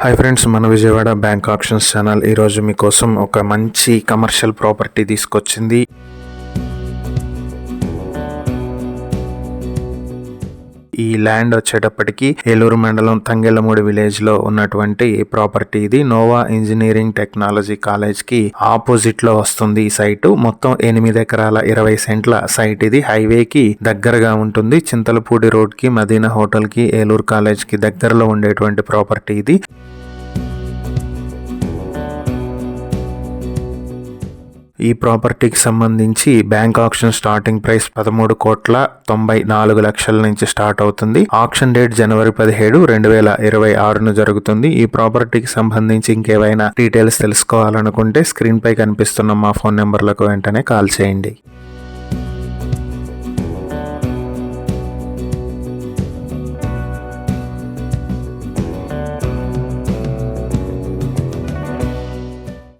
Hi friends, మన Vijayawada bank options channel ఈరోజు మీకోసం ఒక మంచి కమర్షియల్ ప్రాపర్టీ తీసుకొచ్చింది. ఈ ల్యాండ్ వచ్చేటప్పటికి ఏలూరు మండలం తంగెళ్ళమూడి విలేజ్ లో ఉన్నటువంటి ప్రాపర్టీ. ఇది నోవా ఇంజనీరింగ్ టెక్నాలజీ కాలేజ్ కి ఆపోజిట్ లో వస్తుంది. ఈ సైట్ మొత్తం 8 ఎకరాల 20 సెంట్ల సైట్. ఇది హైవే కి దగ్గరగా ఉంటుంది. చింతలపూడి రోడ్ కి, మదీనా హోటల్ కి, ఏలూరు కాలేజ్ కి దగ్గరలో ఉండేటువంటి ప్రాపర్టీ ఇది. ఈ ప్రాపర్టీకి సంబంధించి బ్యాంక్ ఆప్షన్ స్టార్టింగ్ ప్రైస్ 13,94,00,000 నుంచి స్టార్ట్ అవుతుంది. ఆప్షన్ డేట్ జనవరి 17, 2026 జరుగుతుంది. ఈ ప్రాపర్టీకి సంబంధించి ఇంకేవైనా డీటెయిల్స్ తెలుసుకోవాలనుకుంటే స్క్రీన్ పై కనిపిస్తున్న మా ఫోన్ నెంబర్లకు వెంటనే కాల్ చేయండి.